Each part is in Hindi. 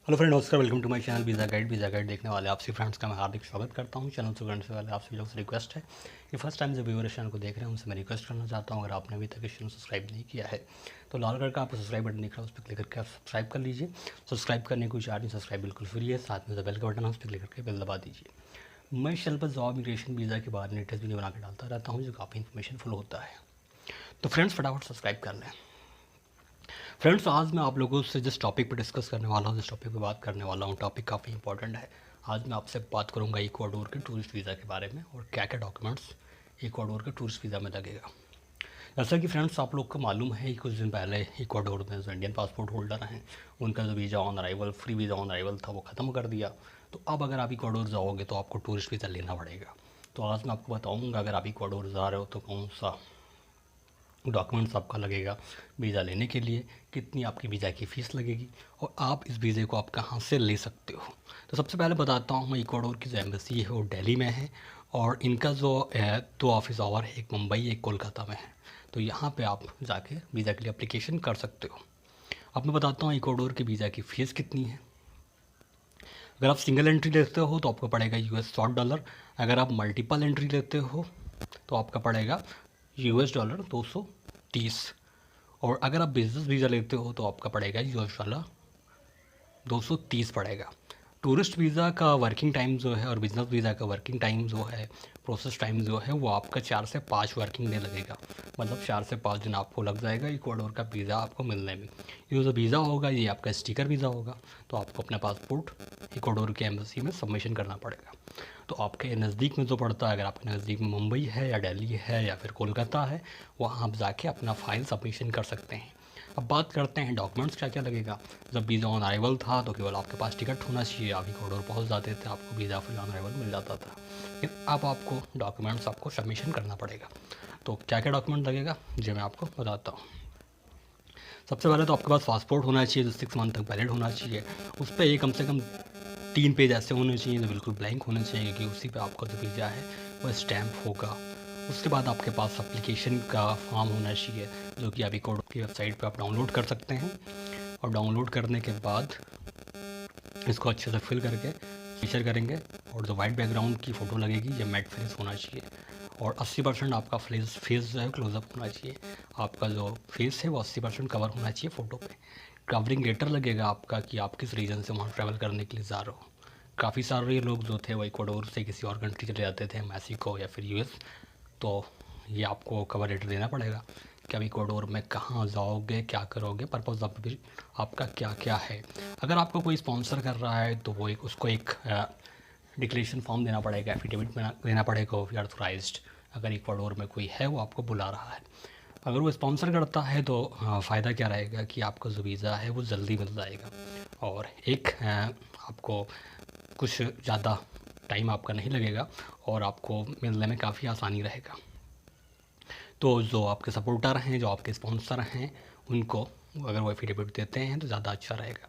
हेलो फ्रेंड, नमस्कार। Welcome to my channel visa guide देखने वाले आपसे फ्रेंड्स का मैं हार्दिक स्वागत करता हूं। चैनल से फ्रेंड्स वाले आपसे लोग से रिक्वेस्ट है कि फर्स्ट टाइम जब व्यूअर चैनल को देख रहे हैं उनसे मैं रिक्वेस्ट करना चाहता हूं, अगर आपने अभी तक इस चैनल सब्सक्राइब नहीं किया है तो लाल कलर का आपको सब्सक्राइब बटन दिख रहा है, उस पर क्लिक करके आप सब्सक्राइब कर लीजिए। सब्सक्राइब करने की कोई चार्ज नहीं, सब्सक्राइब बिल्कुल फ्री है। साथ में जो बेल का बटन है उस पर क्लिक करके बेल दबा दीजिए। मैं इस चैनल पर जॉब, इमिग्रेशन, वीज़ा के बारे में लेटेस्ट वीडियो बना के डालता रहता हूँ जो काफ़ी इन्फॉर्मेशनफुल होता है। तो फ्रेंड्स फटाफट सब्सक्राइब कर लें। फ्रेंड्स आज मैं आप लोगों से जिस टॉपिक पर डिस्कस करने वाला हूँ, जिस टॉपिक पर बात करने वाला हूँ, टॉपिक काफ़ी इंपॉर्टेंट है। आज मैं आपसे बात करूँगा इक्वाडोर के टूरिस्ट वीज़ा के बारे में और क्या क्या डॉक्यूमेंट्स इक्वाडोर के टूरिस्ट वीज़ा में लगेगा। जैसा कि फ्रेंड्स आप लोग को मालूम है कि कुछ दिन पहले इक्वाडोर में जो इंडियन पासपोर्ट होल्डर हैं उनका जो visa on arrival, free visa on arrival था, वो ख़त्म कर दिया। तो अब अगर आप इक्वाडोर जाओगे तो आपको टूरिस्ट वीज़ा लेना पड़ेगा। तो आज मैं आपको बताऊँगा अगर आप इक्वाडोर जा रहे हो तो कौन सा डॉक्यूमेंट्स आपका लगेगा वीज़ा लेने के लिए, कितनी आपकी वीज़ा की फ़ीस लगेगी और आप इस वीज़े को आप कहाँ से ले सकते हो। तो सबसे पहले बताता हूँ, मैं इक्वाडोर की जो एम्बेसी है वो दिल्ली में है और इनका जो दो ऑफिस आवर है, एक मुंबई एक कोलकाता में है। तो यहाँ पे आप जाके वीज़ा के लिए अप्लीकेशन कर सकते हो। अब मैं बताता हूँ इक्वाडोर की वीज़ा की फ़ीस कितनी है। अगर आप सिंगल एंट्री लेते हो तो आपको पड़ेगा $100। अगर आप मल्टीपल एंट्री लेते हो तो आपका पड़ेगा $230। और अगर आप बिज़नेस वीज़ा लेते हो तो आपका पड़ेगा $230 पड़ेगा। टूरिस्ट वीज़ा का वर्किंग टाइम जो है और बिज़नेस वीज़ा का वर्किंग टाइम जो है, प्रोसेस टाइम जो है, वो आपका 4 से 5 वर्किंग डे लगेगा। मतलब 4 से 5 दिन आपको लग जाएगा इक्वाडोर का वीज़ा आपको मिलने में। ये जो वीज़ा होगा ये आपका स्टिकर वीज़ा होगा, तो आपको अपना पासपोर्ट इक्वाडोर के एम्बेसी में सबमिशन करना पड़ेगा। तो आपके नज़दीक में जो पड़ता है, अगर आपके नज़दीक में मुंबई है या दिल्ली है या फिर कोलकाता है, वहाँ आप जाके अपना फ़ाइल सबमिशन कर सकते हैं। अब बात करते हैं डॉक्यूमेंट्स क्या क्या लगेगा। जब वीज़ा ऑन अराइवल था तो केवल आपके पास टिकट होना चाहिए, आप इक्वाडोर पहुँच जाते थे, आपको वीज़ा फ्री ऑन अराइवल मिल जाता था। लेकिन अब आपको डॉक्यूमेंट्स आपको सबमिशन करना पड़ेगा। तो क्या क्या डॉक्यूमेंट लगेगा जो मैं आपको बताता हूँ। सबसे पहले तो आपके पास पासपोर्ट होना चाहिए जो 6 मंथ तक वैलिड होना चाहिए। उस पर ये कम से कम 3 पेज ऐसे होने चाहिए जो बिल्कुल ब्लैंक होने चाहिए, क्योंकि उसी पे आपका जो वीज़ा है वो स्टैम्प होगा। उसके बाद आपके पास एप्लीकेशन का फॉर्म होना चाहिए जो कि अभी कोड की वेबसाइट पे आप डाउनलोड कर सकते हैं। और डाउनलोड करने के बाद इसको अच्छे से फिल करके फीचर करेंगे और जो वाइट बैकग्राउंड की फ़ोटो लगेगी ये मैट फिनिश होना चाहिए। और 80% आपका फेस जो है क्लोजअप होना चाहिए। आपका जो फेस है वो 80% कवर होना चाहिए फ़ोटो पे। कवरिंग लेटर लगेगा आपका कि आप किस रीजन से वहाँ ट्रैवल करने के लिए जा रहे हो। काफ़ी सारे लोग जो थे वो इक्वाडोर से किसी और कंट्री चले जाते थे, मैक्सिको या फिर यूएस। तो ये आपको कवर लेटर देना पड़ेगा कि आप इक्वाडोर में कहाँ जाओगे, क्या करोगे, पर्पज़ ऑफ भी आपका क्या क्या है। अगर आपको कोई स्पॉन्सर कर रहा है तो वो उसको एक डिक्लेरेशन फॉर्म देना पड़ेगा, एफिडेविट देना पड़ेगा ऑफ ऑथराइज्ड। अगर इक्वाडोर में कोई है वो आपको बुला रहा है, अगर वो स्पॉन्सर करता है तो फ़ायदा क्या रहेगा कि आपका जो वीज़ा है वो जल्दी मिल जाएगा और एक आपको कुछ ज़्यादा टाइम आपका नहीं लगेगा और आपको मिलने में काफ़ी आसानी रहेगा। तो जो आपके सपोर्टर हैं, जो आपके स्पॉन्सर हैं, उनको अगर वो एफिडेविट देते हैं तो ज़्यादा अच्छा रहेगा।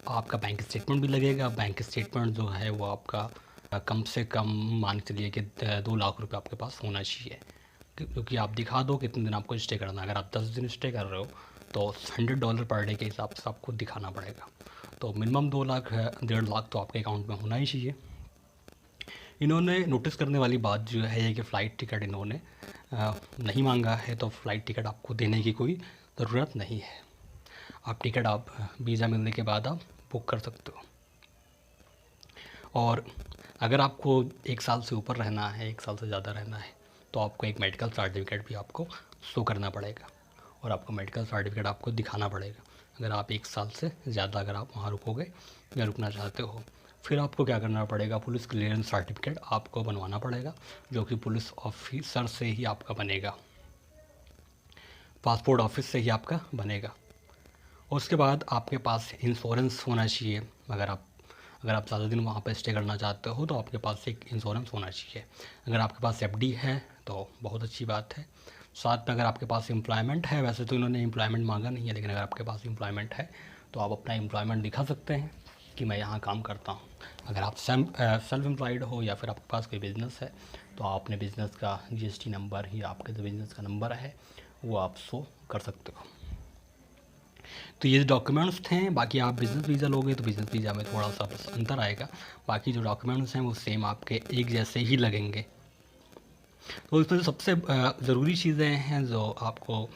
आपका बैंक स्टेटमेंट भी लगेगा। बैंक स्टेटमेंट जो है वो आपका कम से कम मान के चलिए कि 2 लाख रुपए आपके पास होना चाहिए, क्योंकि आप दिखा दो कितने दिन आपको स्टे करना है। अगर आप 10 दिन स्टे कर रहे हो तो $100 पर डे के हिसाब से आपको दिखाना पड़ेगा। तो मिनिमम 2 लाख 1.5 लाख तो आपके अकाउंट में होना ही चाहिए। इन्होंने नोटिस करने वाली बात जो है ये कि फ़्लाइट टिकट इन्होंने नहीं मांगा है, तो फ़्लाइट टिकट आपको देने की कोई ज़रूरत नहीं है। आप टिकट आप वीज़ा मिलने के बाद आप बुक कर सकते हो। और अगर आपको 1 साल से ऊपर रहना है, 1 साल से ज़्यादा रहना है, तो आपको एक मेडिकल सर्टिफिकेट भी आपको शो करना पड़ेगा और आपको मेडिकल सर्टिफिकेट आपको दिखाना पड़ेगा अगर आप 1 साल से ज़्यादा अगर आप वहाँ रुकोगे या रुकना चाहते हो। फिर आपको क्या करना पड़ेगा, पुलिस क्लियरेंस सर्टिफिकेट आपको बनवाना पड़ेगा जो कि पुलिस ऑफिसर से ही आपका बनेगा, पासपोर्ट ऑफिस से ही आपका बनेगा। और उसके बाद आपके पास इंश्योरेंस होना चाहिए। अगर आप ज़्यादा दिन वहाँ पर स्टे करना चाहते हो तो आपके पास एक इंश्योरेंस होना चाहिए। अगर आपके पास एफडी है तो बहुत अच्छी बात है। साथ में अगर आपके पास एम्प्लॉयमेंट है, वैसे तो इन्होंने एम्प्लॉयमेंट मांगा नहीं है, लेकिन अगर आपके पास एम्प्लॉयमेंट है तो आप अपना एम्प्लॉयमेंट दिखा सकते हैं कि मैं यहाँ काम करता हूँ। अगर आप सेल्फ एम्प्लॉयड हो या फिर आपके पास कोई बिज़नेस है तो आप अपने बिज़नेस का जीएसटी नंबर या आपके जो बिज़नेस का नंबर है वो आप शो कर सकते हो। तो ये डॉक्यूमेंट्स थे। बाकी आप बिज़नेस वीज़ा लोगे तो बिज़नेस वीज़ा में थोड़ा सा बस अंतर आएगा, बाकी जो डॉक्यूमेंट्स हैं वो सेम आपके एक जैसे ही लगेंगे। तो इसमें जो सबसे ज़रूरी चीज़ें हैं जो आपको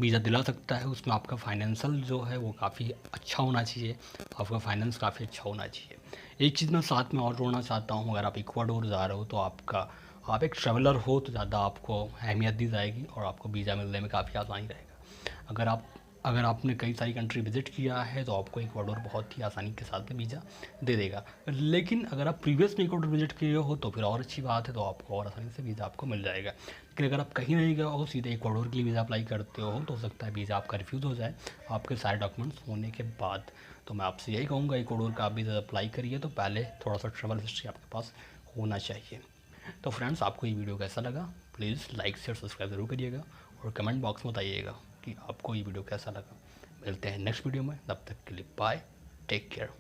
वीज़ा दिला सकता है, उसमें आपका फाइनेंशियल जो है वो काफ़ी अच्छा होना चाहिए, आपका फाइनेंस काफ़ी अच्छा होना चाहिए। एक चीज़ मैं साथ में और जोड़ना चाहता हूँ, अगर आप इक्वाडोर जा रहे हो तो आप एक ट्रैवलर हो तो ज़्यादा आपको अहमियत दी जाएगी और आपको वीज़ा मिलने में काफ़ी आसानी रहेगा। अगर आपने कई सारी कंट्री विज़िट किया है तो आपको इक्वाडोर बहुत ही आसानी के साथ में वीज़ा दे देगा। लेकिन अगर आप प्रीवियस में इक्वाडोर विज़िट किए हो तो फिर और अच्छी बात है, तो आपको और आसानी से वीज़ा आपको मिल जाएगा। लेकिन अगर आप कहीं नहीं गए हो, सीधे इक्वाडोर के लिए वीज़ा अप्लाई करते हो तो हो सकता है वीज़ा आपका रिफ्यूज़ हो जाए आपके सारे डॉक्यूमेंट्स होने के बाद। तो मैं आपसे यही कहूँगा, इक्वाडोर का आप वीज़ा अप्लाई करिए तो पहले थोड़ा सा ट्रैवल हिस्ट्री आपके पास होना चाहिए। तो फ्रेंड्स, आपको ये वीडियो कैसा लगा? प्लीज़ लाइक शेयर सब्सक्राइब ज़रूर करिएगा और कमेंट बॉक्स में बताइएगा कि आपको ये वीडियो कैसा लगा। मिलते हैं नेक्स्ट वीडियो में, तब तक के लिए बाय, टेक केयर।